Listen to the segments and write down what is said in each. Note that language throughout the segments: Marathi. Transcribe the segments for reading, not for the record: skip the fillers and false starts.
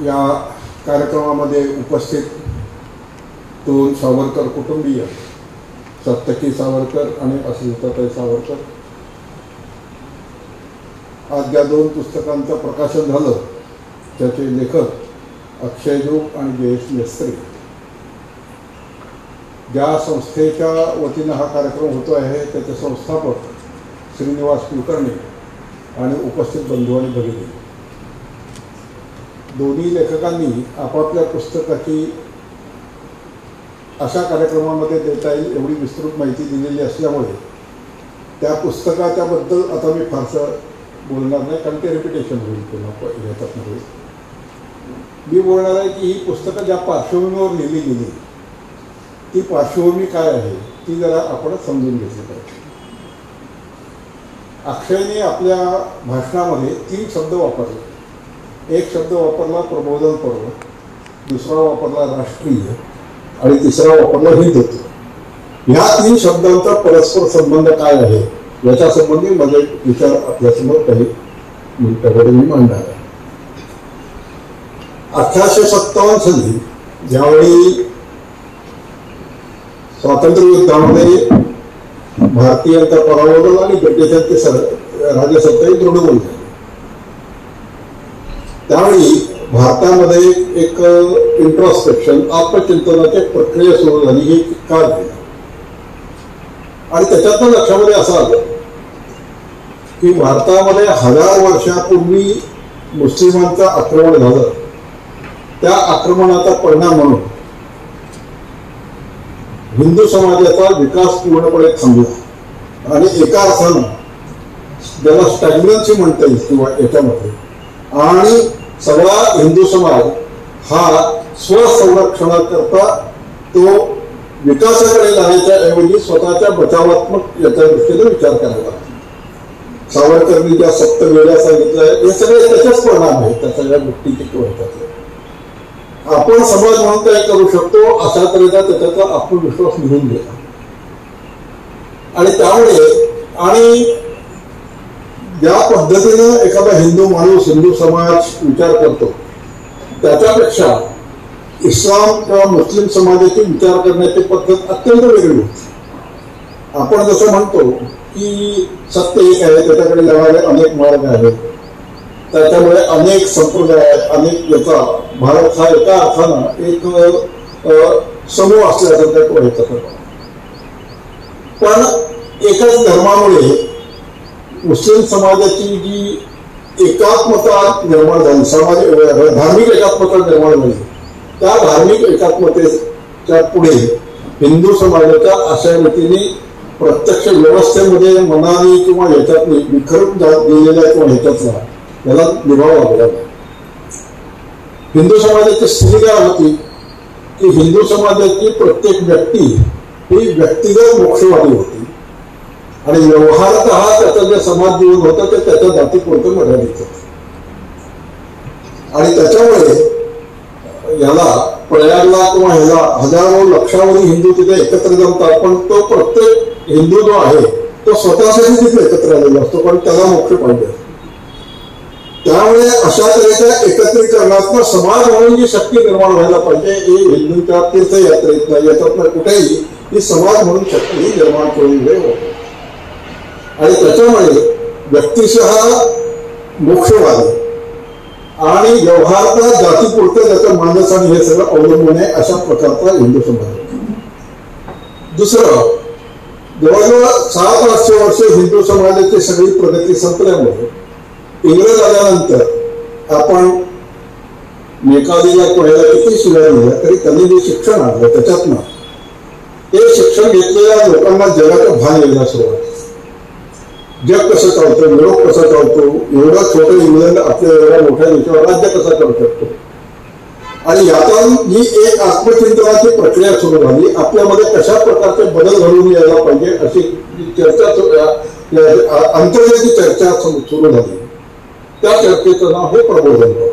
या कार्यक्रमामध्ये उपस्थित दोन सावरकर कुटुंबीय, सप्तकी सावरकर आणि अस्मिताताई सावरकर, आज ज्या दोन पुस्तकांचं प्रकाशन झालं त्याचे लेखक अक्षय जोग आणि जयेश मेस्त्री, ज्या संस्थेच्या वतीनं हा कार्यक्रम होतो आहे त्याचे संस्थापक श्रीनिवास कुलकर्णी आणि उपस्थित बंधू आणि भगिनी, दोन्ही लेखकांनी आपापल्या पुस्तकाची अशा कार्यक्रमामध्ये देता येईल एवढी विस्तृत माहिती दिलेली असल्यामुळे त्या पुस्तकाच्याबद्दल आता मी फारसं बोलणार नाही, कारण ते रिपिटेशन होईल पुन्हा याच्यात होईल. मी बोलणार आहे की ही पुस्तकं ज्या पार्श्वभूमीवर लिहिली गेली ती पार्श्वभूमी काय आहे ती जरा आपण समजून घेतली पाहिजे. अक्षयने आपल्या भाषणामध्ये 3 शब्द वापरले. एक शब्द वापरला प्रबोधन पर्व, दुसरा वापरला राष्ट्रीय आणि तिसरा वापरला हिंदुत्व. ह्या 3 शब्दांचा परस्पर संबंध काय आहे याच्या संबंधी माझे विचार आपल्यासमोर काही मिनिटांमध्ये मी मांडणार आहे. 1857 साली ज्यावेळी स्वातंत्र्य युद्धामध्ये भारतीयांचा पराभव झाला आणि ब्रिटिशांचे राजसत्ताही दृढ झाली, त्यावेळी भारतामध्ये एक इंट्रॉस्पेक्शन आत्मचिंतनाची प्रक्रिया सुरू झाली. ही का झाली आणि त्याच्यातनं लक्षामध्ये असं आलं की भारतामध्ये 1000 वर्षापूर्वी मुस्लिमांचं आक्रमण झालं, त्या आक्रमणाचा परिणाम म्हणून हिंदू समाजाचा विकास पूर्णपणे थांबला आणि एका अर्थानं ज्याला स्टॅग्नन्सी म्हणता येईल किंवा याच्यामध्ये, आणि सगळा हिंदू समाज हा स्वसंरक्षणाकरता तो विकासाकडे जाण्याच्या ऐवजी स्वतःच्या बचावात्मक याच्या दृष्टीने विचार करायला लागला. सावरकरांनी ज्या सप्तवेळा सांगितलं हे सगळे त्याच्याच परिणाम आहेत, त्या सगळ्या गोष्टीचे किंवा आपण समाज म्हणून काय करू शकतो अशा तऱ्हेचा त्याच्याचा आत्मविश्वास निघून गेला. आणि त्यामुळे आणि ज्या पद्धतीनं एखादा हिंदू माणूस हिंदू समाज विचार करतो त्याच्यापेक्षा इस्लाम किंवा मुस्लिम समाजाची विचार करण्याची पद्धत अत्यंत वेगळी होती. आपण जसं म्हणतो की सत्य एक आहे, त्याच्याकडे जाणारे अनेक मार्ग आहेत, त्याच्यामुळे अनेक संप्रदाय आहेत, अनेक याचा भारत हा एका अर्थानं एक समूह असल्यासारखा तो व्हायचा. पण एकाच धर्मामुळे मुस्लिम समाजाची जी एकात्मता निर्माण झाली, धार्मिक एकात्मता निर्माण झाली, त्या धार्मिक एकात्मतेच्या पुढे हिंदू समाजाच्या अशा रीतीने प्रत्यक्ष व्यवस्थेमध्ये मनाने किंवा ह्याच्यातनी विखरून गेलेल्या किंवा ह्याच्यातला याला निभाव लागला. हिंदू समाजाची स्थिती काय होती की हिंदू समाजाची प्रत्येक व्यक्ती ही व्यक्तिगत मोक्षवादी होती आणि व्यवहारतः त्याचं जे समाज जीवन होतं ते त्याच्या जातीपुरतं मर्यादित होतं. आणि त्याच्यामुळे याला प्रयागला किंवा ह्याला हजारो लक्षावधी हिंदू तिथे एकत्र जमतात, पण तो प्रत्येक हिंदू जो आहे तो स्वतःसाठी तिथे एकत्र आलेला असतो, पण त्याला मोक्ष पाहिजे. त्यामुळे अशा तऱ्हेच्या एकत्रीकरणातनं समाज म्हणून जी शक्ती निर्माण व्हायला पाहिजे ही हिंदूंच्या तीर्थयात्रेतनं याच्यातनं कुठेही ही समाज म्हणून शक्ती निर्माण केलेली होते. आणि त्याच्यामुळे व्यक्तिशः मोक्षवादी आणि व्यवहारता जातीपुरतं त्याचं मानस आणि हे सगळं अवलंबून आहे अशा प्रकारचा हिंदू समाज. दुसरं, जवळजवळ 700-800 वर्ष हिंदू समाजाची सगळी प्रगती संपल्यामुळे इंग्रज आल्यानंतर आपण मेकालीला कोणाला किती शिव्या दिल्या तरी त्यांनी जे शिक्षण आणलं त्याच्यातनं ते शिक्षण घेतलेल्या लोकांना जगाचं भान यायला सुरुवात. जग कसं चालतं, युरोप कसं चालतो, एवढं छोटं इंग्लंड आपल्या एवढ्या मोठ्या देशावर राज्य कसं करू शकतो, आणि यातून ही एक आत्मचिंतनाची प्रक्रिया सुरू झाली. आपल्यामध्ये कशा प्रकारचे बदल घडून यायला पाहिजे अशी चर्चा, अंतर्गत चर्चा सुरू झाली. त्या चर्चेचं नाव हे प्रबोधन पर्व.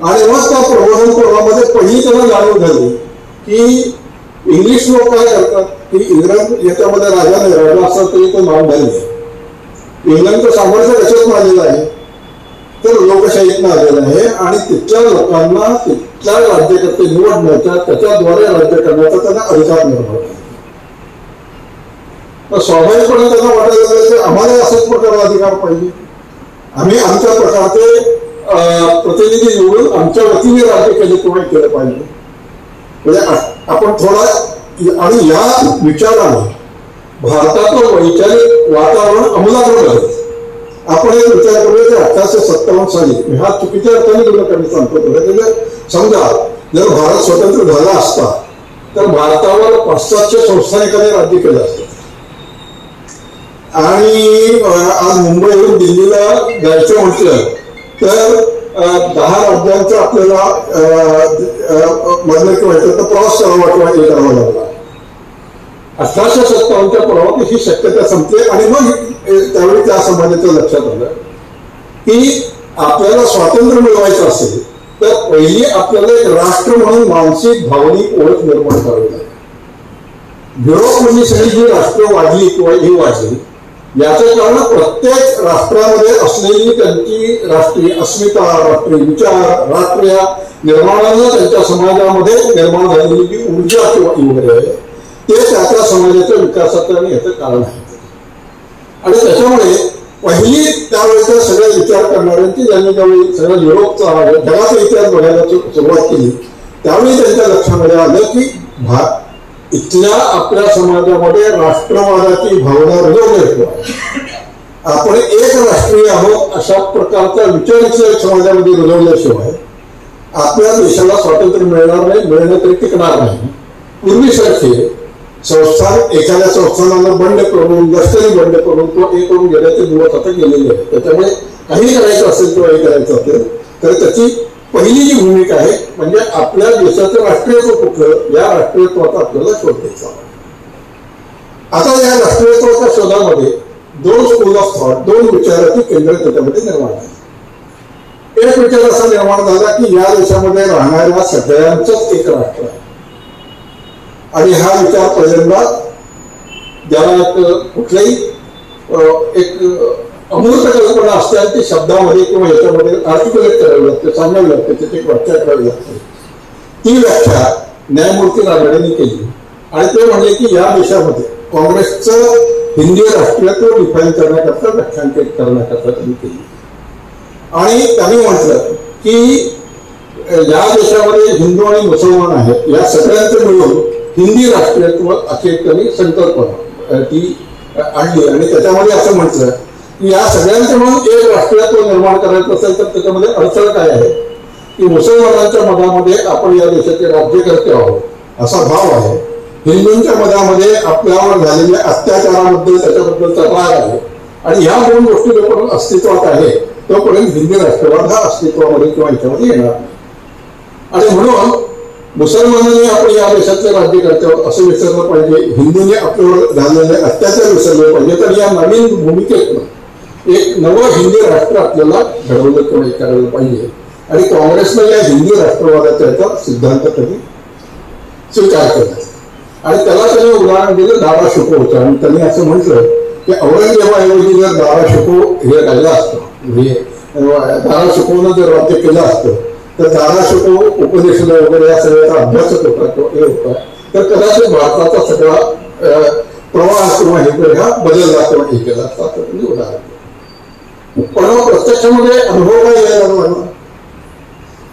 आणि मग त्या प्रबोधन पर्वामध्ये पहिली त्यांना जाणीव झाली की इंग्लिश लोक काय करतात की इंग्रज याच्यामध्ये राजा नाही, राजा असं तरी तो नाव झाले. इंग्लंडचं सामर्थ्य कशात मानलेलं आहे तर लोकशाहीतनं आलेलं आहे आणि तिथल्या लोकांना तिथल्या राज्यकर्ते निवडण्याचा त्याच्याद्वारे राज्य करण्याचा त्यांना अधिकार निर्माण आहे. तर स्वाभाविकपणे त्यांना वाटायला लागलं की आम्हाला असाच प्रकारचा अधिकार पाहिजे, आम्ही आमच्या प्रकारचे प्रतिनिधी निवडून आमच्या वतीने राज्य केले किंवा केलं पाहिजे. म्हणजे आपण थोडा आणि या विचाराने भारताचं वैचारिक वातावरण अमलाकडे आहे. आपण एक विचार करूया की 1857 साली, हा चुकीच्या अर्थाने दुर्लक्षाने सांगतो, समजा जर भारत स्वतंत्र झाला असता तर भारतावर पाश्चात्य संस्थानिकांनी राज्य केलं असतं आणि आज मुंबईहून दिल्लीला जायचं म्हटलं तर 10 राज्यांचा आपल्याला मधलं किंवा तर प्रवास करावा किंवा हे करावा लागला. 1857च्या प्रवासात ही शक्यता संपली आणि मग त्यावेळी त्या समाजाच्या लक्षात आलं की आपल्याला स्वातंत्र्य मिळवायचं असेल तर पहिली आपल्याला एक राष्ट्र म्हणून मानसिक भावनिक ओळख निर्माण करावी लागेल. युरोपमधली सगळी जी राष्ट्र वाढली किंवा ही वाढली याचं कारण प्रत्येक राष्ट्रामध्ये असलेली त्यांची राष्ट्रीय अस्मिता, राष्ट्रीय विचार, राष्ट्रीय निर्माणानं त्यांच्या समाजामध्ये निर्माण झालेली जी ऊर्जा किंवा वगैरे आहे ते त्या समाजाच्या विकासाचं आणि याचं कारण आहे. आणि त्याच्यामुळे पहिली त्यावेळेचा सगळे विचार करणाऱ्यांची ज्यांनी त्यावेळी सगळ्या युरोपचा जगाचा इतिहास बघायला सुरुवात केली त्यावेळी त्यांच्या लक्षामध्ये आलं की इथल्या आपल्या समाजामध्ये राष्ट्रवादाची भावना रुजवल्याशिवाय, आपण एक राष्ट्रीय आहोत अशा प्रकारचा विचार इथल्या समाजामध्ये रुजवल्याशिवाय आपल्या देशाला स्वातंत्र्य मिळणार नाही, मिळणं तरी टिकणार नाही. पूर्वीसारखे संस्थान एखाद्या संस्थानाला बंड करून, लष्करी बंड करून किंवा हे करून गेल्याचे दिवस आता गेलेले आहेत. त्याच्यामुळे काही करायचं असेल किंवा हे करायचं असेल तर त्याची पहिली जी भूमिका आहे म्हणजे आपल्या देशाचं राष्ट्रीयत्व कुठलं, या राष्ट्रीयत्वाचा आपल्याला शोध घ्यायचा. आता या राष्ट्रीयत्वाच्या शोधामध्ये 2 स्कूल ऑफ थॉट, 2 विचाराची केंद्र त्याच्यामध्ये निर्माण झाली. एक विचार असा निर्माण झाला की या देशामध्ये राहणाऱ्या सगळ्यांचंच एक राष्ट्र आहे आणि हा विचार पहिल्यांदा ज्याला कुठल्याही एक अमूर्त कल्पना असते आणि ती शब्दामध्ये किंवा याच्यामध्ये आर्टिक्युलेट करावी लागते, सांगावी लागते, त्याची व्याख्या करावी लागते. ती व्याख्या न्यायमूर्ती रानडेंनी केली आणि ते म्हणले की या देशामध्ये काँग्रेसचं हिंदी राष्ट्रीयत्व डिफाईन करण्याकरता व्याख्यांकित करण्याकरता त्यांनी केली आणि त्यांनी म्हटलं की या देशामध्ये हिंदू आणि मुसलमान आहेत, या सगळ्यांचं मिळून हिंदी राष्ट्रीयत्व अशी त्यांनी संकल्पना ती आणली आणि त्याच्यामध्ये असं म्हटलं की या सगळ्यांचं म्हणून एक राष्ट्रीयत्व निर्माण करायचं असेल तर त्याच्यामध्ये अडचण काय आहे की मुसलमानांच्या मनामध्ये आपण या देशाचे राज्यकर्ते आहोत असा भाव आहे, हिंदूंच्या मनामध्ये आपल्यावर झालेल्या अत्याचाराबद्दल त्याच्याबद्दलचा राग आहे आणि ह्या 2 गोष्टी जोपर्यंत अस्तित्वात आहे तोपर्यंत हिंदी राष्ट्रवाद हा अस्तित्वामध्ये किंवा याच्यामध्ये येणार नाही. आणि म्हणून मुसलमानांनी आपण या देशातले राज्यकर्ते आहोत असं विसरलं पाहिजे, हिंदूंनी आपल्यावर झालेले अत्याचार विसरले पाहिजे. तर या नवीन भूमिकेतनं एक नवं हिंदी राष्ट्र आपल्याला घडवलं किंवा करायला पाहिजे आणि काँग्रेसनं या हिंदी राष्ट्रवादाचा याचा सिद्धांत कधी स्वीकार केला आणि त्याला त्यांनी उदाहरण दिलं दारा शिकोवचं आणि त्यांनी असं म्हटलं की औरंगजेबाऐवजी जर दारा शिको हे राहिलं असतं, म्हणजे दारा शिकवणं जर राज्य केलं असतं तर दारा शिको उपदेशनं वगैरे या सगळ्याचा अभ्यासच होता किंवा हे होता तर कदाचित भारताचा सगळा प्रवास किंवा हे हा बदलला किंवा हे केला असता तर तुम्ही उदाहरण. पण प्रत्यक्षामध्ये अनुभव काय यायला लागला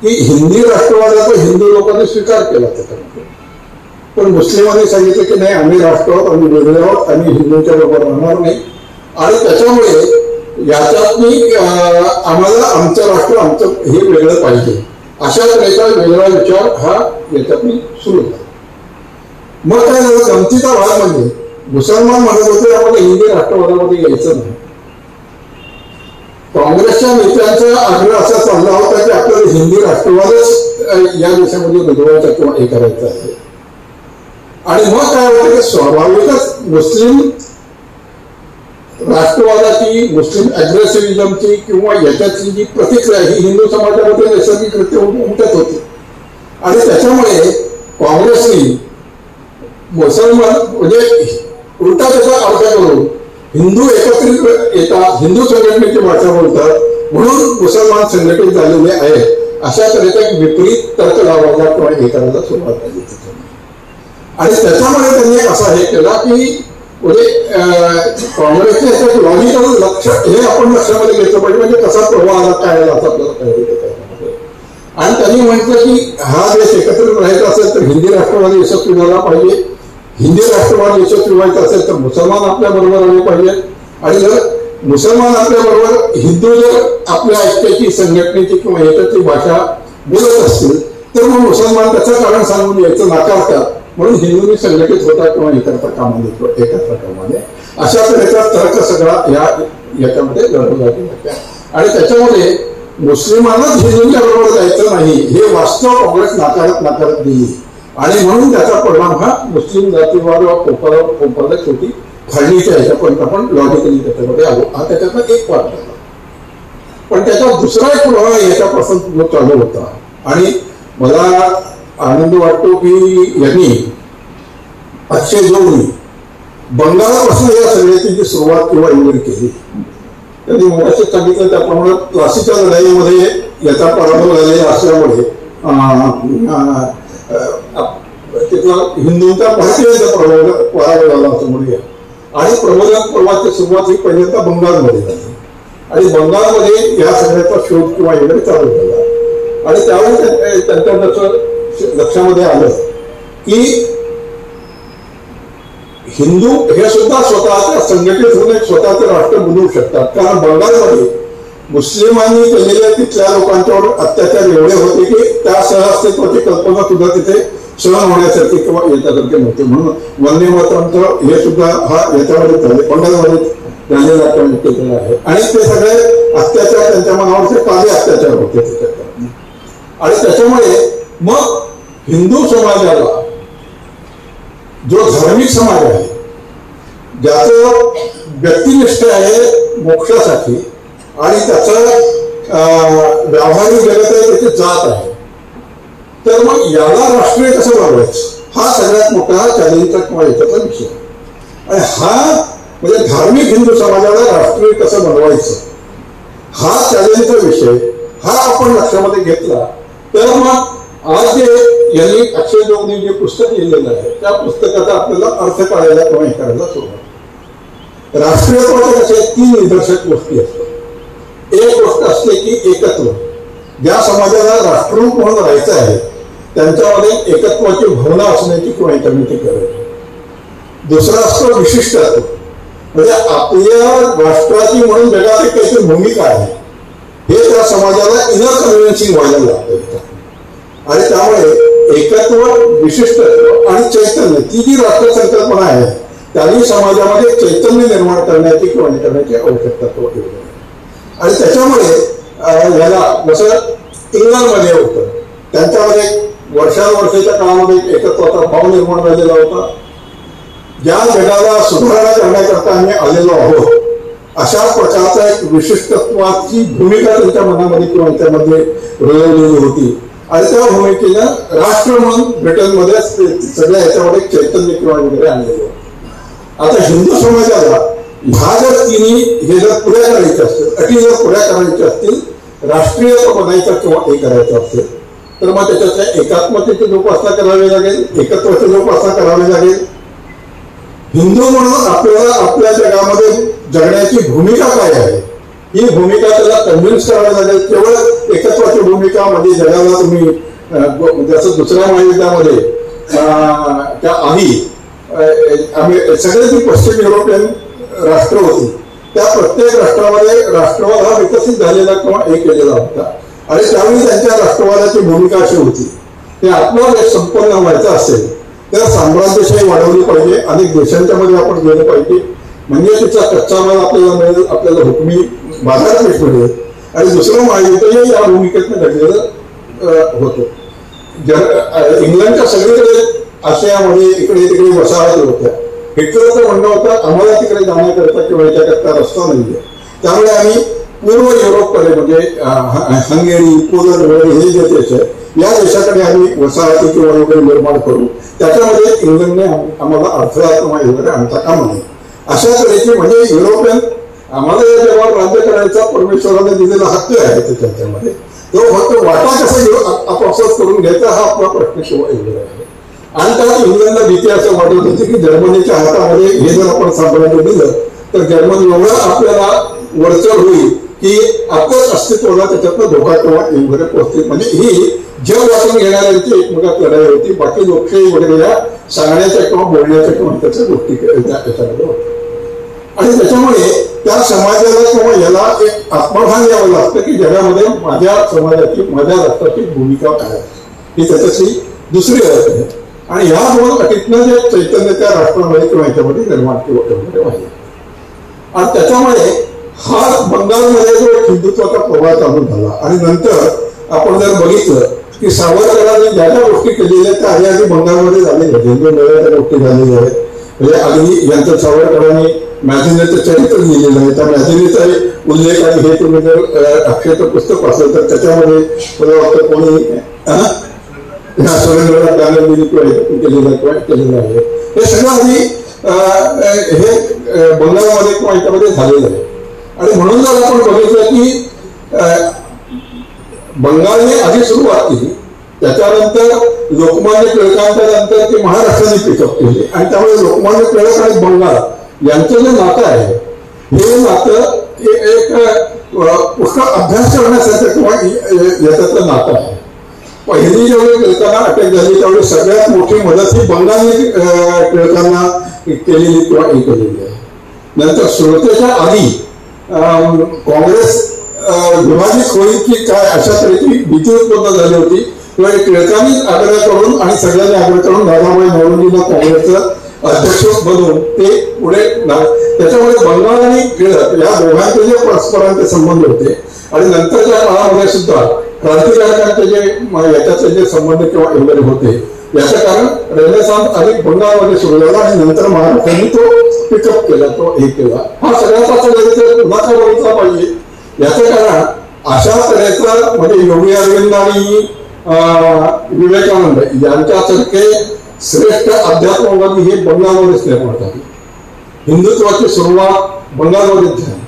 की हिंदी राष्ट्रवादाचा हिंदू लोकांनी स्वीकार केला त्याच्यामध्ये, पण मुस्लिमांनी सांगितलं की नाही आम्ही राष्ट्र आहोत, आम्ही वेगळे आहोत, आम्ही हिंदूंच्या बरोबर राहणार नाही आणि त्याच्यामुळे याच्यात आम्हाला आमचं राष्ट्र आमचं हे वेगळं पाहिजे अशा तऱ्हेचा वेगळा विचार हा याच्यातून सुरू झाला. मग काय झालं गमतीचा भाग म्हणजे मुसलमान म्हणत होते आम्हाला हिंदी राष्ट्रवादामध्ये यायचं नाही. काँग्रेसच्या नेत्यांचा आग्रह असा चालला होता की आपल्याला हिंदी राष्ट्रवादच या देशामध्ये रुजवायचा किंवा हे करायचं आहे. आणि मग काय होतं की स्वाभाविकच मुस्लिम राष्ट्रवादाची, मुस्लिम अग्रेसिव्हिझमची किंवा याच्याची जी प्रतिक्रिया ही हिंदू समाजामध्ये नैसर्गिकरित्या उमटत होती आणि त्याच्यामुळे काँग्रेसनी मुसलमान म्हणजे उलटा त्याचा अर्थ करून हिंदू एकत्रित येतात, हिंदू संघटनेची भाषा बोलतात म्हणून मुसलमान संघटित झालेले आहेत अशा तऱ्हेचा एक विपरीत तर्क लावायला किंवा हे करायला सुरुवात झाली. आणि त्याच्यामुळे त्यांनी असा हे केला की म्हणजे काँग्रेसचे याच्यात लॉजिकल लक्ष हे आपण लक्षामध्ये घेतलं पाहिजे, म्हणजे कसा प्रवाह आला काय आला असं आपल्याला कळलं. आणि त्यांनी म्हटलं की हा देश एकत्रित राहायचा असेल तर हिंदी राष्ट्रवादी यशस्वी झाला पाहिजे, हिंदी राष्ट्रवाद यशस्वी व्हायचं असेल तर मुसलमान आपल्या बरोबर आले पाहिजे, आणि जर मुसलमान आपल्या बरोबर हिंदू जर आपल्या ऐक्याची संघटनेची किंवा याच्याची भाषा बोलत असतील तर मग मुसलमान त्याचं कारण सांगून यायचं नाकारतात, म्हणून हिंदूंनी संघटित होता किंवा एकत्र कामाने एकत्र कामाने अशा तऱ्हेचा तर्क सगळा याच्यामध्ये लढवला गेला. आणि त्याच्यामध्ये मुस्लिमांनाच हिंदूंच्या बरोबर जायचं नाही हे वास्तव काँग्रेस नाकारत गेली, आणि म्हणून त्याचा परिणाम हा मुस्लिम जातीवाद फोपाला शेवटी फाळणीच्या ह्याच्यापर्यंत आपण लॉजिकली त्याच्यामध्ये आलो. हा त्याच्यातला एक पार्ट झाला. पण त्याचा दुसरा एक प्रभाव याच्यापासून जो चालू होता, आणि मला आनंद वाटतो की यांनी अक्षय जोगनी बंगालापासून या सगळ्याची जी सुरुवात किंवा इंग्लंड केली. त्यांनी मगाशी सांगितलं त्याप्रमाणे प्लासीच्या लढाईमध्ये याचा पराभव झालेला असल्यामुळे तिथला हिंदूंचा भारतीयांचा पराभव झाला असं म्हणूया. आणि प्रबोधन पर्वाची सुरुवात ही पहिल्यांदा बंगालमध्ये झाली, आणि बंगालमध्ये या सगळ्याचा शोध किंवा इंग्लंड चालू झाला. आणि त्यावेळी त्यांच्या लक्षामध्ये आलं की हिंदू हे सुद्धा स्वतःच्या संघटित होऊन एक स्वतःचे राष्ट्र बनवू शकतात, कारण बंगालमध्ये मुस्लिमांनी केलेल्या तिथल्या लोकांच्यावर अत्याचार एवढे होते की त्या सहअस्तित्वाची कल्पना सुद्धा तिथे सहन होण्यासारखी किंवा याच्यासारखे नव्हते. म्हणून वंदे मातरमचं हे सुद्धा हा याच्यामध्ये झाले बंगालमध्ये झालेला केलेला आहे. आणि ते सगळे अत्याचार त्यांच्या मनावरचे काले अत्याचार होते त्याच्यात. आणि त्याच्यामुळे मग हिंदू समाजाला जो धार्मिक समाज आहे ज्याचं व्यक्तिनिष्ठ आहे मोक्षासाठी आणि त्याचं व्यावहारिक जगत आहे त्याची जात आहे, तर मग याला राष्ट्रीय कसं बनवायचं हा सगळ्यात मोठा चॅलेंजचा किंवा याच्याचा विषय. आणि हा म्हणजे धार्मिक हिंदू समाजाला राष्ट्रीय कसं बनवायचं हा चॅलेंजचा विषय हा आपण लक्षामध्ये घेतला तर मग आज जे यांनी अक्षय जोगनी जे पुस्तक लिहिलेलं आहे त्या पुस्तकाचा आपल्याला अर्थ काढायला किंवा हे करायला सुरुवात. राष्ट्रीयत्वाच्या कशा 3 निदर्शक गोष्टी असतात. एक गोष्ट असते की एकत्व, ज्या समाजाला राष्ट्ररूप म्हणून राहायचं आहे त्यांच्यामध्ये एकत्वाची भावना असण्याची किंवा हे करण्याची गरज. दुसरा असतो विशिष्टत्व, म्हणजे आपल्या राष्ट्राची म्हणून जगात एक काहीतरी भूमिका आहे हे त्या समाजाला इनर कन्व्हिन्सिंग व्हायला लागतं. आणि त्यामुळे एकत्व, विशिष्टत्व आणि चैतन्य ती जी राष्ट्र संकल्पना आहे त्यांनी समाजामध्ये चैतन्य निर्माण करण्याची किंवा करण्याची आवश्यकता ठेवली. आणि त्याच्यामुळे याला जसं इंग्लंडमध्ये होतं त्यांच्यामध्ये वर्षानुवर्षाच्या काळामध्ये एकत्वाचा भाव निर्माण झालेला होता. ज्या जगाला सुधारणा करण्याकरता आम्ही आलेलो आहोत अशा प्रकारचा एक विशिष्टत्वाची भूमिका त्यांच्या मनामध्ये किंवा त्यामध्ये रुजवलेली होती. आणि त्या भूमिकेनं राष्ट्र म्हणून ब्रिटनमध्ये सगळ्या ह्याच्यामध्ये चैतन्य किंवा वगैरे आणलेलं होतं. आता हिंदू समाजाला ह्या जर तिन्ही हे जर पुऱ्या करायच्या असतील, अटी जर पुऱ्या करायच्या असतील, राष्ट्रीय बनायचा किंवा हे करायचं असेल तर मग त्याच्यातल्या एकात्मतेची जोपासना करावी लागेल, एकत्वाची जोपासना करावी लागेल. हिंदू म्हणून आपल्याला आपल्या जगामध्ये जगण्याची भूमिका काय आहे ही भूमिका त्याला कन्व्हिन्स करावी लागेल. केवळ एकत्वाची भूमिका म्हणजे जगाला तुम्ही जसं दुसऱ्या महायुद्धामध्ये त्या आधी आम्ही सगळे जी पश्चिम युरोपियन राष्ट्र होती त्या प्रत्येक राष्ट्रामध्ये राष्ट्रवाद हा विकसित झालेला किंवा हे केलेला होता. आणि त्यावेळी त्यांच्या राष्ट्रवादाची भूमिका अशी होती की आपला देश संपन्न व्हायचा असेल तर साम्राज्यशाही वाढवली पाहिजे, अनेक देशांच्या मध्ये आपण गेलं पाहिजे, म्हणजे तिचा कच्चा माल आपल्याला मिळेल, आपल्याला हुकमी बाजारपेठ मिळेल. आणि दुसरं महायुद्धही या भूमिकेतनं घडलेलं होतं. इंग्लंडच्या सगळीकडे आशियामध्ये इकडे तिकडे वसाहती होत्या. हिटलरचं म्हणणं होतं आम्हाला तिकडे जाण्याकरता किंवा याच्याकरता रस्ता नाहीये, त्यामुळे आम्ही पूर्व युरोपकडे म्हणजे हंगेरी, पोलंड वगैरे हे जे देश आहे या देशाकडे आम्ही वसाहती किंवा वगैरे निर्माण करू, त्याच्यामध्ये इंग्लंडने आम्हाला अडथळा किंवा वगैरे आणता कामा नये अशा तऱ्हेची म्हणजे युरोपियन आम्हाला या जगावर राज्य करायचा परमेश्वराने दिलेला हक्क आहे त्याच्यामध्ये, तो फक्त वाटा कसा घेऊ आपापसात करून घ्यायचा हा आपला प्रश्न शिवाय एवढा आहे. आणि त्यात इंग्लंडला भीती असं वाटत होती की जर्मनीच्या हातामध्ये हे जर आपण साम्राज्य दिलं तर जर्मनी एवढं आपल्याला वरचढ होईल की आपल्याच अस्तित्वाला त्याच्यातनं धोका किंवा वगैरे पोहोचतील. म्हणजे ही जग वाटून घेणाऱ्यांची एकमेकात लढाई होती. बाकी लोकशाही वगैरे या सांगण्याच्या किंवा बोलण्याच्या किंवा त्याच्या गोष्टी त्याच्यामध्ये होत्या. आणि त्याच्यामुळे त्या समाजाला किंवा याला एक आत्मभान यावं लागतं की जगामध्ये माझ्या समाजाची माझ्या राष्ट्राची भूमिका काय ही त्याच्यातली दुसरी अट आहे. आणि ह्या दोन अटीतनं जे चैतन्य त्या राष्ट्रामध्ये किंवा याच्यामध्ये निर्माण केलं आहे. आणि त्याच्यामुळे हा बंगालमध्ये जो एक हिंदुत्वाचा प्रवाह चालू झाला. आणि नंतर आपण जर बघितलं की सावरकरांनी ज्या ज्या गोष्टी केलेल्या त्या आधी आधी बंगालमध्ये झालेल्या हिंदू मेळ्याच्या गोष्टी झालेल्या आहेत. म्हणजे अगदी यांचं सावरकरांनी मॅझिनीचं चरित्र लिहिलेलं आहे. त्या मॅझिनीचा उल्लेख आणि हे तुम्ही जर अक्षरचं पुस्तक वाचलं तर त्याच्यामध्ये मला वाटतं कोणी सुरेंद्रनाथ गांधी केलेलं आहे. हे सगळं आधी हे बंगालमध्ये किंवा याच्यामध्ये झालेलं आहे. आणि म्हणून जर आपण बघितलं की बंगालने आधी सुरुवात केली, त्याच्यानंतर लोकमान्य टिळकांच्या नंतर ती महाराष्ट्राने पिकअप केली. आणि त्यामुळे लोकमान्य टिळक आणि बंगाल यांचं जे नातं आहे हे नातं एक पुष्कळ अभ्यास करण्यासारखं किंवा याच्यातलं नातं आहे. पहिली जेवढी टिळकांना अटक झाली त्यावेळी सगळ्यात मोठी मदत ही बंगालने टिळकांना केलेली किंवा हे केलेली आहे. नंतर सुरुवातीच्या आधी काँग्रेस विभाजित होईल की काय अशा तऱ्हेची भीती उत्पन्न झाली होती. किंवा टिळकांनीच आग्रह करून आणि सगळ्यांनी आग्रह करून दादाभाई नौरोजींना काँग्रेसचं अध्यक्ष बनवून ते पुढे त्याच्यामुळे बंगाल आणि टिळक या दोघांचे जे परस्परांचे संबंध होते. आणि नंतरच्या काळामध्ये सुद्धा क्रांतिकारकांचे जे याच्याचे जे संबंध किंवा वगैरे होते याचं कारण रेनेसान्स आधी बंगालमध्ये सुरू झाला आणि नंतर महाराष्ट्राने तो पिकअप केला, तो हे केला. हा सगळ्याचा पुन्हा का बघितला पाहिजे याचं कारण अशा तऱ्हेचा म्हणजे योगी अरविंद आणि विवेकानंद यांच्यासारखे श्रेष्ठ अध्यात्मवादी हे बंगालमध्येच निर्माण झाले. हिंदुत्वाची सुरुवात बंगालमध्येच झाली.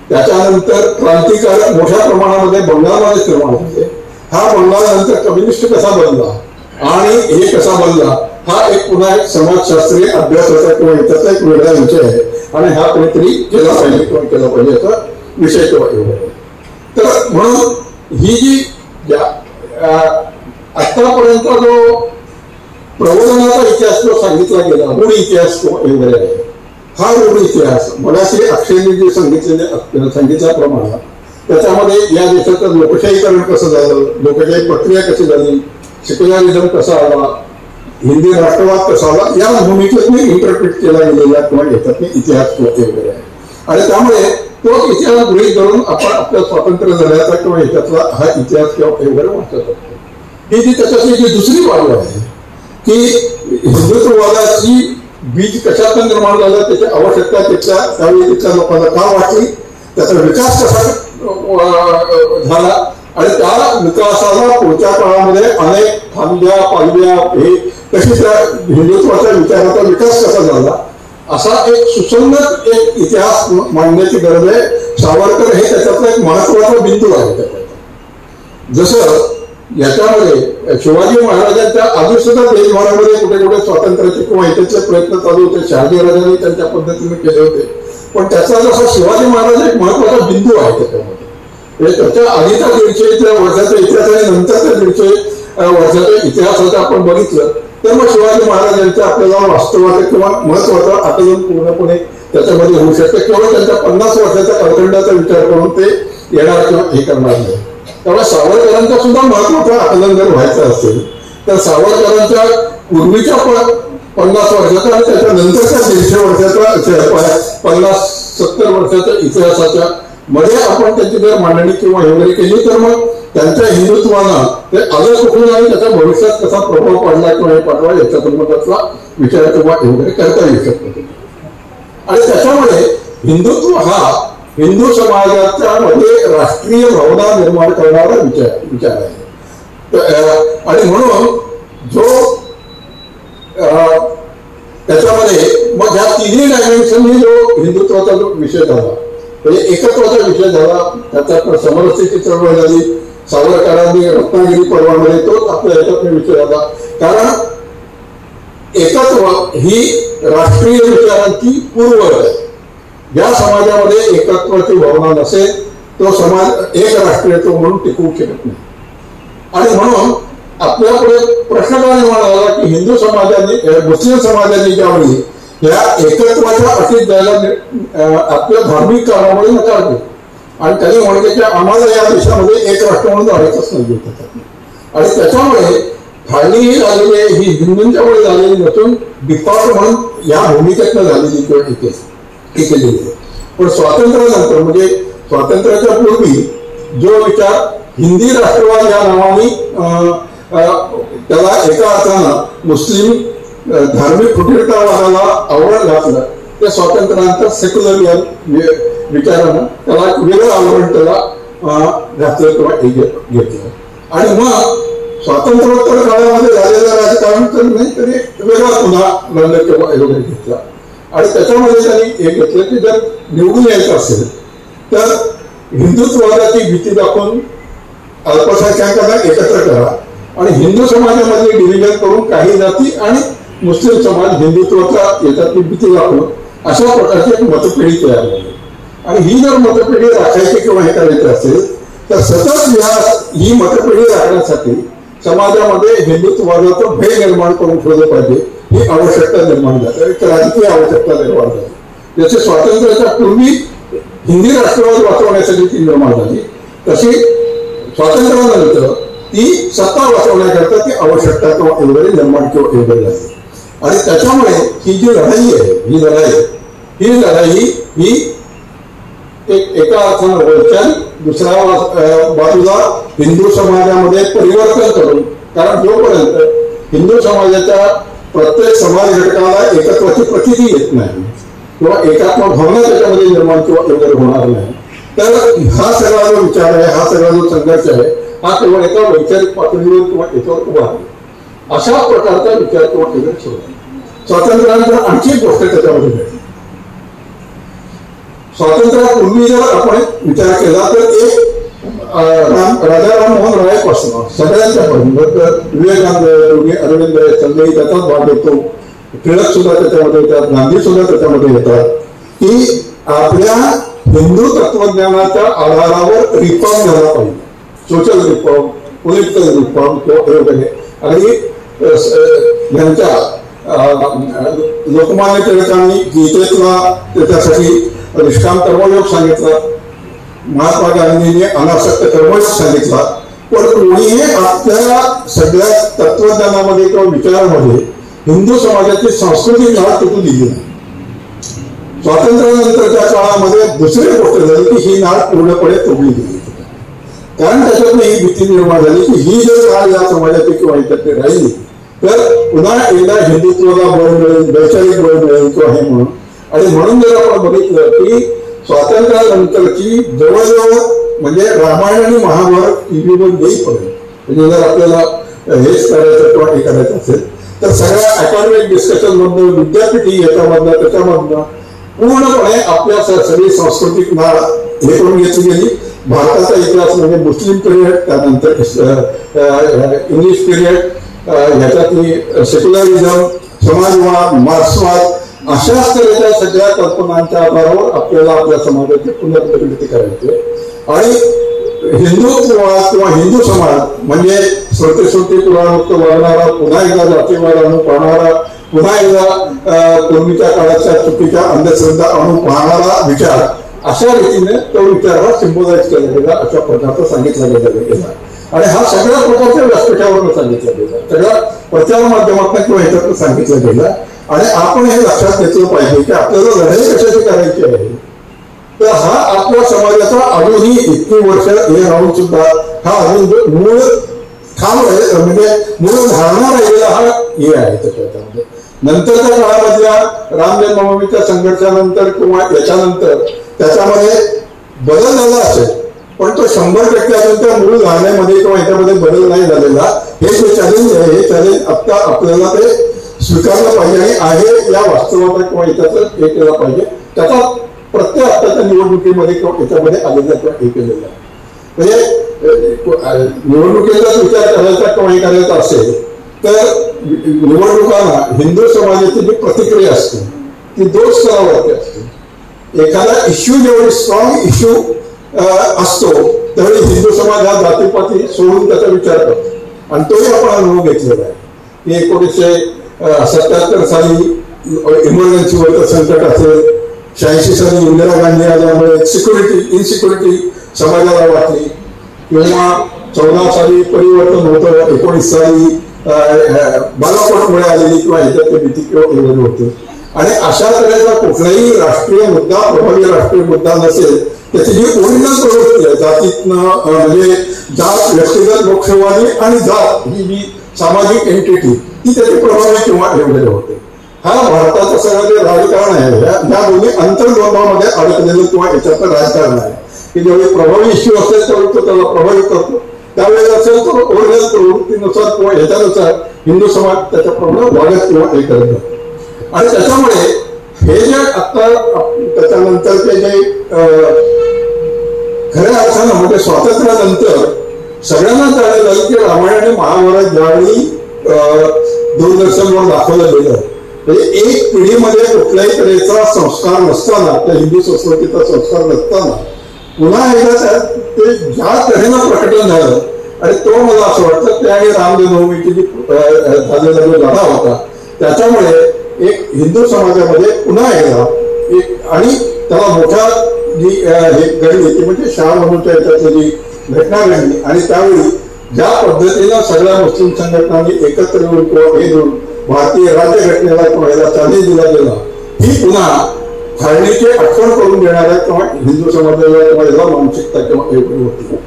त्याच्यानंतर क्रांतिकारक मोठ्या प्रमाणामध्ये बंगालमध्येच निर्माण झाले. हा बंगाल नंतर कम्युनिस्ट कसा बनला आणि हे कसा बनला हा एक पुन्हा एक समाजशास्त्रीय अभ्यासाचा किंवा याचा एक वेगळा विषय आहे. आणि हा कोणीतरी केला पाहिजे किंवा केला पाहिजे याचा विषय किंवा एवढा. तर म्हणून ही जी आतापर्यंत जो प्रबोधनाचा इतिहास जो सांगितला गेला रूढ इतिहास किंवा वगैरे आहे हा रूढ इतिहास मगाशी अक्षयने जे सांगितल्याप्रमाणे त्याच्यामध्ये या देशाचं लोकशाहीकरण कसं झालं, लोकशाही प्रक्रिया कशी झाली, सेक्युलरिझम कसा आला, हिंदी राष्ट्रवाद कसा आला या भूमिकेतून इंटरप्रिट केला गेलेला किंवा याच्यातून इतिहास किंवा वगैरे आहे. आणि त्यामुळे तो इतिहास गृहीत धरून आपण आपल्या स्वातंत्र्य लढ्याचा किंवा याच्यातला हा इतिहास किंवा वगैरे वाचत असतो. ही जी त्याच्यातली जी दुसरी बाजू आहे की हिंदुत्ववादाची बीज कशातून निर्माण झालं, त्याची आवश्यकता त्यावेळी तिथल्या लोकांना का वाटली, त्याचा विकास कसा झाला आणि त्या विकासाला पुढच्या काळामध्ये अनेक थांब्या पालव्या हे कशी त्या हिंदुत्वाच्या विचाराचा विकास कसा झाला असा एक सुसंगत एक इतिहास मांडण्याची गरज आहे. सावरकर हे त्याच्यातला एक महत्वाचा बिंदू आहे. जसं याच्यामध्ये शिवाजी महाराजांच्या आधी सुद्धा देशभरामध्ये कुठे कुठे स्वातंत्र्याचे किंवा इथेचे प्रयत्न चालू होते. शहाजीराजांनी त्यांच्या पद्धतीने केले होते. पण त्याचा जसा शिवाजी महाराज एक महत्वाचा बिंदू आहे त्याच्यामध्ये. म्हणजे त्याच्या आधीचा 150 वर्षाचा इतिहास आणि नंतरच्या 150 वर्षाच्या इतिहासाचं आपण बघितलं तर मग शिवाजी महाराजांच्या आपल्याला वास्तवाचं किंवा महत्वाचं आकलन पूर्णपणे त्याच्यामध्ये होऊ शकतं. केवळ त्यांच्या 50 वर्षाच्या कालखंडाचा विचार करून ते येणार किंवा हे करणार नाही. त्यामुळे सावरकरांचा सुद्धा महत्वाचं आकलन जर व्हायचं असेल तर सावरकरांच्या पूर्वीच्या 50 वर्षाचा आणि त्याच्या नंतरच्या 150 वर्षाचा 50-70 वर्षाच्या इतिहासाच्या मध्ये आपण त्याची जर मांडणी किंवा वगैरे केली तर मग त्यांच्या हिंदुत्वानं ते आलं कुठून आणि त्याच्या भविष्यात कसा प्रभाव पडला किंवा हे पडला याच्या संबंधातला विचार किंवा वगैरे करता येऊ शकतो. आणि त्याच्यामुळे हिंदुत्व हा हिंदू समाजाच्या मध्ये राष्ट्रीय भावना निर्माण करणारा विचार आहे. आणि म्हणून जो त्याच्यामध्ये मग ह्या तिन्ही डायमेन्शननी जो हिंदुत्वाचा जो विषय झाला म्हणजे एकत्वाचा विषय झाला, त्याचा समरस्थिती चळवळ झाली, सावरकरांनी रत्नागिरी पर्वामध्ये तोच आपल्या याच्यात विषय झाला. कारण एकत्व ही राष्ट्रीय विचारांची पूर्वअट आहे. ज्या समाजामध्ये एकत्वाची भावना नसेल तो समाज एक राष्ट्रीयत्व म्हणून टिकवू शकत नाही. आणि म्हणून आपल्यापुढे प्रश्न काय निर्माण झाला की हिंदू समाजाने मुस्लिम समाजाने ज्यावेळी या एकत्वाच्या अटीत द्यायला आपल्या धार्मिक कामामध्ये नकार दिला आणि त्यांनी म्हटले की आम्हाला या देशामध्ये एक राष्ट्र म्हणून राहायचंच नाही. आणि त्याच्यामुळे फाळणी झालेली ही हिंदूंच्यामुळे झालेली नसून डिफॉल्ट म्हणून या भूमिकेतनं झालेली किंवा केलेली आहे. पण स्वातंत्र्यानंतर म्हणजे स्वातंत्र्याच्या पूर्वी जो विचार हिंदी राष्ट्रवाद या नावाने त्याला एका अर्थानं मुस्लिम धार्मिक फुटीरतावादाला आवरण घातलं, त्या स्वातंत्र्यानंतर सेक्युलर विचारानं त्याला वेगळं आवरण त्याला घातलं किंवा घेतलं. आणि मग स्वातंत्र्योत्तर काळामध्ये झालेलं राजकारण तर नाही तरी वेगळा पुन्हा रंग किंवा वगैरे घेतला. आणि त्याच्यामध्ये त्यांनी एक घेतलं की जर निवडून यायचं असेल तर हिंदुत्ववादाची भीती दाखवून अल्पसंख्याकांना एकत्र करा आणि हिंदू समाजामध्ये डिव्हिजन करून काही जाती आणि मुस्लिम समाज हिंदुत्वाचा याच्यातली भीती दाखवून अशा प्रकारची एक मतपेढी तयार झाली. आणि ही जर मतपेढी राखायची किंवा हे करायचं असेल तर सतत ही मतपेढी राखण्यासाठी समाजामध्ये हिंदुत्ववादाचं भय निर्माण करून ठेवलं पाहिजे, ही आवश्यकता निर्माण झाली. एक राजकीय आवश्यकता निर्माण झाली. जसे स्वातंत्र्याच्या पूर्वी हिंदी राष्ट्रवाद वाचवण्यासाठी ती निर्माण झाली, तशी स्वातंत्र्यानंतर ती सत्ता वाचवण्याकरता ती आवश्यकता किंवा वगैरे निर्माण किंवा वगैरे झाली. आणि त्याच्यामुळे ही जी लढाई आहे ही लढाई ही एका अर्थानं वैचारिक, दुसऱ्या बाजूला हिंदू समाजामध्ये परिवर्तन करून, कारण जोपर्यंत हिंदू समाजाच्या प्रत्येक समाज घटकाला एकत्वाची प्रचिती येत नाही किंवा एकात्मक भावना त्याच्यामध्ये निर्माण किंवा वगैरे होणार नाही, तर हा सगळा जो विचार आहे, हा सगळा जो संघर्ष आहे, हा केवळ एका वैचारिक पातळीवर किंवा याच्यावर उभा आहे. अशा प्रकारचा विचार किंवा वगैरे ठेवला. स्वातंत्र्यानंतर आणखी एक गोष्ट त्याच्यामध्ये घडली. स्वातंत्र्यापूर्वी जर आपण विचार केला तर एक राजा राममोहन रायपासून सगळ्यांच्यापर्यंत विवेकानंद, अरविंद, चंदेई त्याचाच भाग येतो, टिळक सुद्धा त्याच्यामध्ये येतात, गांधी सुद्धा त्याच्यामध्ये येतात, की आपल्या हिंदू तत्वज्ञानाच्या आधारावर रिफॉर्म झाला पाहिजे. सोशल रिफॉर्म, पॉलिटिकल रिफॉर्म किंवा वगैरे. आणि यांच्या लोकमान्य टिळकांनी गीतेतला त्याच्यासाठी निष्काम कर्मयोग सांगितला, महात्मा गांधींनी अनासक्त कर्मयोग सांगितला. पण कोणीही आपल्या सगळ्या तत्वज्ञानामध्ये किंवा विचारामध्ये हिंदू समाजाची सांस्कृतिक नाळ तुटू दिली नाही. स्वातंत्र्यानंतरच्या काळामध्ये दुसरी गोष्ट झाली की ही नाळ पूर्णपणे तोडली गेली. कारण त्याच्यातून ही भीती निर्माण झाली की ही जर काळ या समाजाची किंवा याच्यातली राहिली तर पुन्हा एकदा हिंदुत्वाला बळ मिळेल, वैचारिक बळ मिळेल किंवा हे म्हणून. आणि म्हणून जर आपण बघितलं की स्वातंत्र्यानंतरची जवळजवळ म्हणजे रामायण आणि महाभारत टीव्हीवर येईपर्यंत म्हणजे जर आपल्याला हेच करायचं किंवा हे करायचं असेल तर सगळ्या अकॅडमिक डिस्कशन मधनं, विद्यापीठी याच्यामधनं त्याच्यामधनं पूर्णपणे आपल्या सगळी सांस्कृतिक नाळ हे करून घेतली गेली. भारताचा इतिहास म्हणजे मुस्लिम पिरियड, त्यानंतर इंग्लिश पिरियड, ह्याच्यातली सेक्युलरिझम, समाजवाद, मार्क्सवाद, अशाच तऱ्हेच्या सगळ्या कल्पनांच्या आधारावर आपल्याला आपल्या समाजाची पुनर्निर्मिती करायची. आणि हिंदुत्ववाद किंवा हिंदू समाज म्हणजे स्मृती पुराणोक्त वागणारा, पुन्हा एकदा जातीवाद आणून पाहणारा, पुन्हा एकदा पूर्वीच्या काळाच्या चुकीच्या अंधश्रद्धा आणून पाहणारा विचार, अशा रीतीने तो विचार हा सिम्बोलाइज केला गेला, अशा प्रकारचा सांगितला गेला. आणि हा सगळ्या प्रकारच्या व्यासपीठावरून सांगितला गेला, सगळ्या प्रचार माध्यमातून किंवा ह्याच्यातून सांगितलं गेलं. आणि आपण हे लक्षात घेतलं पाहिजे की आपल्याला लढाई कशाची करायची आहे, तर हा आपल्या समाजाचा अजूनही इतकी वर्ष हे राहून सुद्धा हा अजून मूळ ठाम म्हणजे मूळ धारणा राहिलेला हा हे आहे. त्याच्यामध्ये नंतरच्या काळामधल्या राम जन्मभूमीच्या संघर्षानंतर किंवा याच्यानंतर त्याच्यामध्ये बदल झाला असेल, पण तो 100% अजून त्या मूळ धारणेमध्ये किंवा याच्यामध्ये बदल नाही झालेला. हे जे चॅलेंज आहे, हे चॅलेंज आता आपल्याला ते स्वीकारलं पाहिजे आणि आहे या वास्तवाचा किंवा याच्याचं हे केलं पाहिजे. त्याचा प्रत्येक आत्ताच्या निवडणुकीमध्ये किंवा याच्यामध्ये आलेल्या किंवा हे केलेलं आहे. म्हणजे निवडणुकीचा विचार करायचा किंवा हे करायचा असेल तर निवडणुकांना हिंदू समाजाची जी प्रतिक्रिया असते ती 2 स्तरावरती असते. एखादा इश्यू जेवढी स्ट्रॉंग इश्यू असतो त्यावेळी हिंदू समाज हा जातीपाती सोडून त्याचा विचार करतो आणि तोही आपण अनुभव घेतलेला आहे की 1977 साली इमर्जन्सीवरचं संकट असेल, 86 साली इंदिरा गांधी आल्यामुळे इन्सिक्युरिटी समाजाला वाटली, किंवा 14 साली परिवर्तन होतं, 19 साली बालाकोटमुळे आलेली किंवा ह्याच्यातली भीती किंवा केलेली होती. आणि अशा तऱ्हेचा कुठलाही राष्ट्रीय मुद्दा प्रभावी राष्ट्रीय मुद्दा नसेल त्याची जी ओरिजिनल प्रवृत्ती आहे जातीतनं म्हणजे जात व्यक्तिगत लोकसेवानी आणि जात ही जी सामाजिक एंटिटी ती त्याची प्रभावी किंवा एवढे होते. हा भारताचं सगळं जे राजकारण आहे या दोन्ही अंतर्द्वंद्वामध्ये अडकलेलं किंवा याच्यातलं राजकारण आहे की जेवढे प्रभावी इश्यू असेल तेवढे तो त्याला प्रभावित करतो, त्यावेळेस असेल तर ओरिजिनल प्रवृत्तीनुसार किंवा ह्याच्यानुसार हिंदू समाज त्याच्याप्रमाणे वागत किंवा हे करत जातो. आणि त्याच्यामुळे हे जे आता त्याच्यानंतरचे जे खऱ्या अर्थानं म्हणजे स्वातंत्र्यानंतर सगळ्यांना जाणीव झाली की रामायण आणि महाभारत ज्यावेळी दूरदर्शनवर दाखवलं गेलं म्हणजे एक पिढीमध्ये कुठल्याही तऱ्हेचा संस्कार नसताना त्या हिंदू संस्कृतीचा संस्कार नसताना पुन्हा एकदा ते ज्या तऱ्हेनं प्रकटन झालं आणि तो मला असं वाटतं त्या आणि रामजन्मभूमीची जी झालेला जो लढा होता त्याच्यामुळे एक हिंदू समाजामध्ये पुन्हा एकदा एक आणि त्याला मोठा जी घडली ती म्हणजे शाह म्हणूनच्या याच्यातली जी घटना घडली आणि त्यावेळी ज्या पद्धतीनं सगळ्या मुस्लिम संघटनांनी एकत्र येऊन किंवा हे देऊन भारतीय राज्यघटनेला किंवा याला चालना दिला गेला ही पुन्हा फाळणीची आठवण करून देणाऱ्या किंवा हिंदू समाजाला किंवा याला मानसिकता किंवा एवढी होती.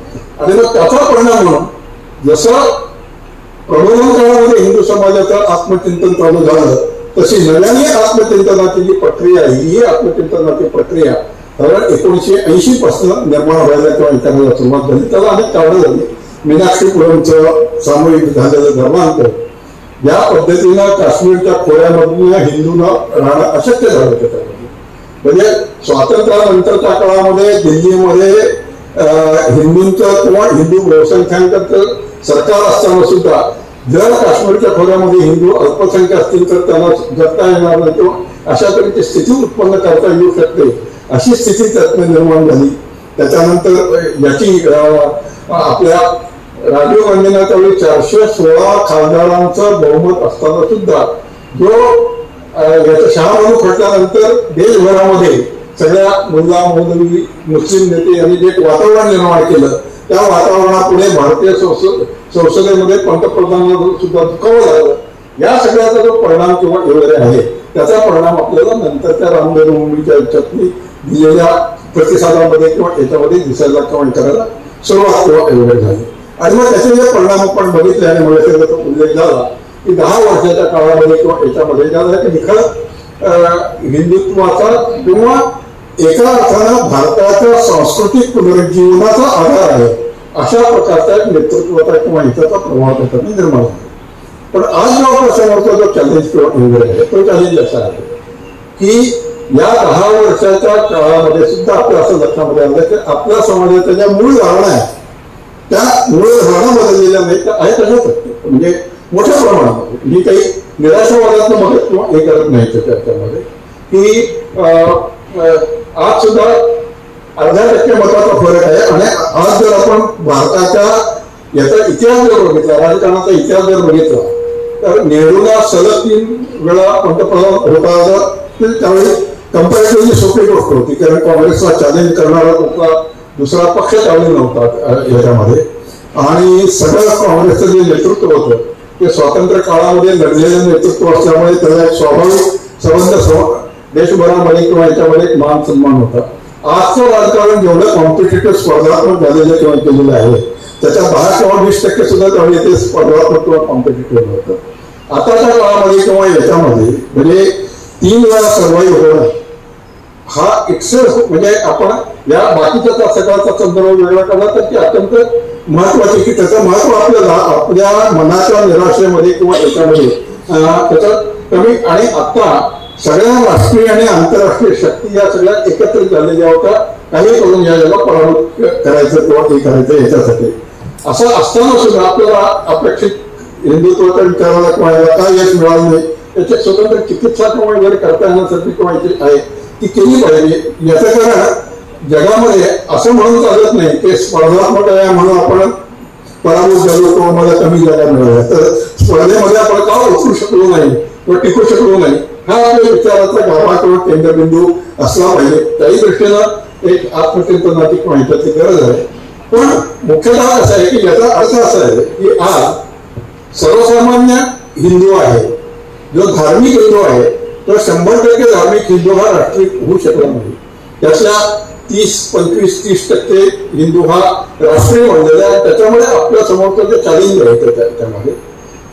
आणि मग त्याचा परिणाम म्हणून जसं प्रबोधन काळामध्ये हिंदू समाजाचं आत्मचिंतन चालू झालं तशी नव्याने आत्मचिंतनाची जी प्रक्रिया आहे ही आत्मचिंतनाची प्रक्रिया साधारण 1980 पासून निर्माण व्हायला किंवा करायला सुरुवात झाली. त्याला अनेक कारणं झाली. मीनाक्षी पुरमचं सामूहिक झालेलं धर्मांतर या पद्धतीनं काश्मीरच्या खोऱ्यामधून हिंदूंना राहणं अशक्य झालं त्याच्यामध्ये. म्हणजे स्वातंत्र्यानंतरच्या काळामध्ये दिल्लीमध्ये हिंदूंचं किंवा हिंदू बहुसंख्याकांचं सरकार असताना सुद्धा जर काश्मीरच्या खोऱ्यामध्ये हिंदू अल्पसंख्य असतील तर त्यांना जगता येणार नाही किंवा अशा तऱ्हेची स्थिती उत्पन्न करता येऊ शकते अशी स्थिती त्यातनं निर्माण झाली. त्याच्यानंतर याची आपल्या राजीव गांधींना त्यावेळी 416 खासदारांचं बहुमत असताना सुद्धा जो याचा शाह म्हणून खटल्यानंतर देशभरामध्ये सगळ्या मुल्ला मौलवी मुस्लिम नेते यांनी जे वातावरण निर्माण केलं त्या वातावरणापुढे भारतीय संसदेमध्ये पंतप्रधानांना सुद्धा दुखावं लागलं. या सगळ्याचा जो परिणाम किंवा वगैरे आहे त्याचा परिणाम आपल्याला नंतरच्या रामजन्मभूमीच्या याच्यातली दिलेल्या प्रतिसादामध्ये किंवा याच्यामध्ये दिसायला किंवा करायला सुरुवात किंवा वगैरे झाली. आणि मग त्याचे जे परिणाम आपण बघितले आणि मला त्याचा उल्लेख झाला की 10 वर्षाच्या काळामध्ये किंवा याच्यामध्ये ज्याला की निखळ हिंदुत्वाचा किंवा एका अर्थानं भारताच्या सांस्कृतिक पुनरुज्जीवनाचा आधार आहे अशा प्रकारच्या नेतृत्वाचा किंवा हिताचा प्रभाव त्याच्याने निर्माण झाला. पण आज जो आपल्या समोरचा जो चॅलेंज किंवा वगैरे आहे तो चॅलेंज असा आहे की या 10 वर्षाच्या काळामध्ये सुद्धा आपल्या असं लक्षामध्ये आलं की आपल्या समाजाच्या ज्या मूळ धारणा आहेत त्या मूळ धारणा बदललेल्या नाहीत त्या आहेत तशाच असतात. म्हणजे मोठ्या प्रमाणामध्ये मी काही निराशावादातनं मदत किंवा हे करत नाही त्याच्यामध्ये की आज सुद्धा अर्धा% मताचा फरक आहे. आणि आज जर आपण भारताच्या याचा इतिहास जर बघितला राजकारणाचा इतिहास जर बघितला तर नेहरूला सलग 3 वेळा पंतप्रधान होता आलं तर त्यावेळी कंपॅरेटिव्हली सोपी गोष्ट होती कारण काँग्रेसला चॅलेंज करणारा कुठला दुसरा पक्ष त्यावेळी नव्हता याच्यामध्ये. आणि सगळं काँग्रेसचं जे नेतृत्व होतं ते स्वातंत्र्य काळामध्ये लढलेलं नेतृत्व असल्यामुळे त्याला एक स्वाभाविक संबंध देशभरामध्ये किंवा याच्यामध्ये एक मान सन्मान होता. आजचं राजकारण जेवढं कॉम्पिटेटिव्ह स्पर्धात्मक झालेलं किंवा केलेलं आहे त्याच्या 10 किंवा 20% सुद्धा त्यावेळी ते स्पर्धात्मक किंवा कॉम्पिटेटिव्ह होतं. आताच्या काळामध्ये किंवा याच्यामध्ये म्हणजे 3 वेळा सर्वाईव्ह होणं हा एक्सेस म्हणजे आपण या बाकीच्या सगळ्याचा संदर्भ वेगळा केला तर ती अत्यंत महत्वाची की त्याचं महत्व आपल्याला आपल्या मनाच्या निराशेमध्ये किंवा याच्यामध्ये त्याचं कमी. आणि आता सगळ्या राष्ट्रीय आणि आंतरराष्ट्रीय शक्ती या सगळ्या एकत्रित झालेल्या होत्या काही करून या जगाला पराभूत करायचं किंवा हे करायचं याच्यासाठी. असं असताना सुद्धा आपल्याला अपेक्षित हिंदुत्वाच्या विचाराला किंवा याला काय यश मिळालं नाही त्याची स्वतंत्र चिकित्सा किंवा वगैरे करता येण्यासाठी किंवा आहे ती केली पाहिजे. याचं कारण जगामध्ये असं म्हणून चालत नाही की स्पर्धात्मक आहे म्हणून आपण पराभूत झालो किंवा मला कमी जागा मिळाल्या. तर स्पर्धेमध्ये आपण का उतरू शकलो नाही किंवा टिकू शकलो नाही हा आपल्या विचाराचा गाभा किंवा केंद्रबिंदू असला पाहिजे. त्याही दृष्टीनं एक आत्मचिंतनाची किंवा ह्याच्याची गरज आहे. पण मुख्यतः असं आहे की याचा अर्थ असा आहे की आज सर्वसामान्य हिंदू आहे जो धार्मिक हिंदू आहे तो 100% धार्मिक हिंदू हा राष्ट्रीय होऊ शकला नाही. त्यातल्या 25-30% हिंदू हा राष्ट्रीय बनलेला आहे. त्याच्यामुळे आपल्या समोरचं जे चॅलेंज आहे त्याच्यामध्ये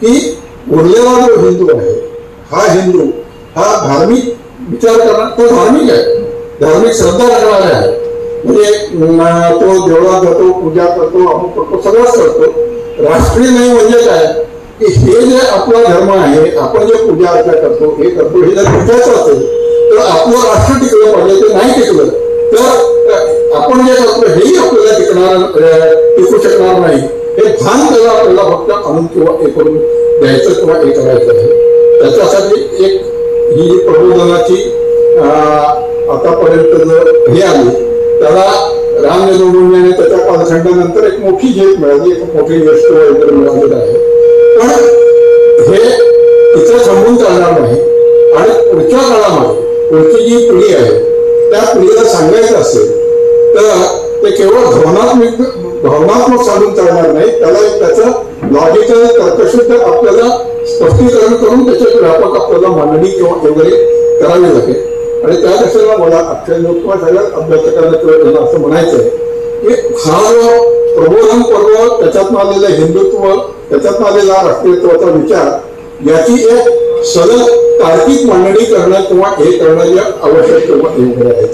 की उरलेला जो हिंदू आहे हा हिंदू हा धार्मिक विचार करणार तो धार्मिक आहे धार्मिक श्रद्धा करणारा आहे. म्हणजे तो देवळात जातो पूजा करतो अमुक करतो सगळंच करतो. राष्ट्रीय नाही म्हणजे काय की हे जे आपला धर्म आहे आपण जे पूजा अर्चा करतो हे जर पूजाचं असेल तर आपलं राष्ट्र टिकलं पाहिजे. ते नाही टिकलं तर आपण जे करतो हेही आपल्याला टिकू शकणार नाही. हे भान त्याला आपल्याला फक्त आणून किंवा हे करून द्यायचं किंवा हे करायचं आहे. त्याच्यासाठी एक ही प्रबोधनाची आतापर्यंत जर हे आली त्याला राम जन्मभूमी आणि त्याच्या कालखंडानंतर एक मोठी झेप मिळाली एक मोठी यश वगैरे मिळालेलं आहे. पण हे तिथं थांबून चालणार नाही आणि पुढच्या काळामध्ये पुढची जी पिढी आहे त्या पिढीला सांगायचं असेल तर ते केवळ भावनात्मक साधून चालणार नाही. त्याला एक त्याचं लॉजिकल तर्कशुद्ध आपल्याला स्पष्टीकरण करून त्याचे व्यापक आपल्याला मांडणी किंवा वगैरे करावी लागेल. आणि त्या दृष्टीला मला अक्षय किंवा सगळ्यात अभ्यासकांना किंवा असं म्हणायचं आहे की हा जो प्रबोधन पर्व त्याच्यातून आलेलं हिंदुत्व त्याच्यातून आलेला राष्ट्रीयत्वाचा विचार याची एक सलग तार्किक मांडणी करणं किंवा हे करणं जे आवश्यक किंवा वगैरे आहे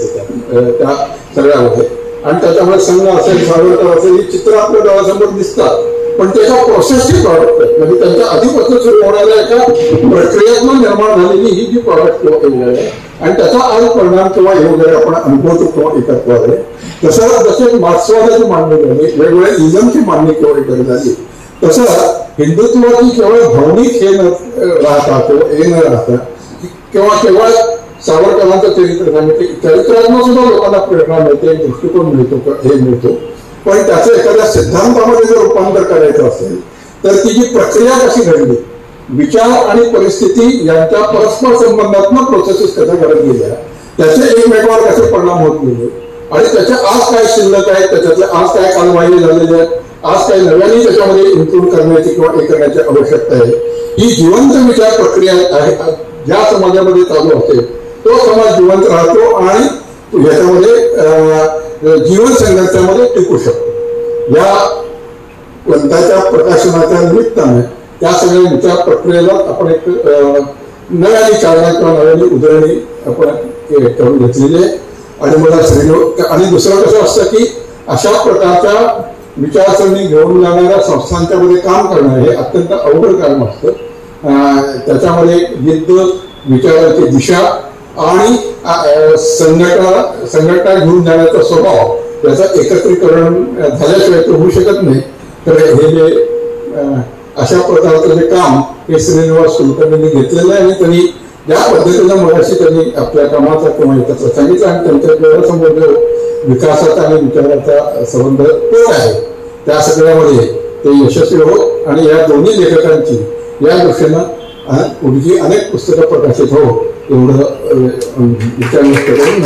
त्या सगळ्यामध्ये. आणि त्याच्यामुळे संघ असेल सावरकर असेल ही चित्र आपल्या डोळ्यासमोर दिसतात पण ते एका प्रोसेसची प्रॉडक्ट आहे. म्हणजे त्यांच्या आधीपासून सुरू होणाऱ्या एका प्रक्रियेतून निर्माण झालेली ही जी प्रॉडक्ट किंवा वगैरे आहे आणि त्याचा आज परिणाम किंवा हे वगैरे आपण अनुभवतो किंवा एकत्व आहे. तसं जसे मार्क्सवादाची मांडणी झाली वेगवेगळ्या इझमची मांडणी किंवा वगैरे झाली तसं हिंदुत्वाची केवळ भावनिक हे न राहता किंवा हे न राहता किंवा केवळ सावरकरांचं चरित्रातून सुद्धा लोकांना प्रेरणा मिळते दृष्टिकोन मिळतो हे मिळतो. पण त्याचं एखाद्या सिद्धांतामध्ये जर रूपांतर करायचं असेल तर ती जी प्रक्रिया कशी घडली विचार आणि परिस्थिती यांच्या परस्पर संबंधात्मक प्रोसेसेस कशा घडत गेल्या त्याचे एकमेकावर कसे परिणाम होत गेले आणि त्याच्या आज काय शिल्लक आहेत त्याच्यातले आज काय कालबाह्य झालेले आहेत आज काही नव्याने त्याच्यामध्ये इन्क्लूड करण्याची किंवा हे करण्याची आवश्यकता आहे. ही जिवंत विचार प्रक्रिया आहे ज्या समाजामध्ये चालू असेल तो समाज जिवंत राहतो आणि याच्यामध्ये जीवन संघर्षामध्ये टिकू शकतो. या ग्रंथाच्या प्रकाशनाच्या निमित्ताने त्या सगळ्या विचार प्रक्रियेला आपण एक नव्याने चालना किंवा नव्याने उधळणी आपण करून घेतलेली आहे. आणि मला श्रीयोग आणि दुसरं कसं असतं की अशा प्रकारच्या विचारसरणी घेऊन जाणाऱ्या संस्थांच्या मध्ये काम करणं हे अत्यंत अवघड काम असतं. त्याच्यामध्ये युद्ध विचाराची दिशा आणि संघटना घेऊन जाण्याचा स्वभाव त्याचं एकत्रीकरण झाल्याशिवाय ते होऊ शकत नाही. तर हे जे अशा प्रकारचं जे काम हे श्रीनिवास कुलकर्णींनी घेतलेलं आहे आणि त्यांनी ज्या पद्धतीनं मगाशी त्यांनी आपल्या कामाचा किंवा याचा सांगितलं आणि त्यांच्या डोळ्यासमोर जो विकासाचा आणि विचाराचा संबंध तो आहे त्या सगळ्यामध्ये ते यशस्वी हो आणि या दोन्ही लेखकांची या दृष्टीनं पुढची अनेक पुस्तकं प्रकाशित हो एवढं विचार व्यक्त करून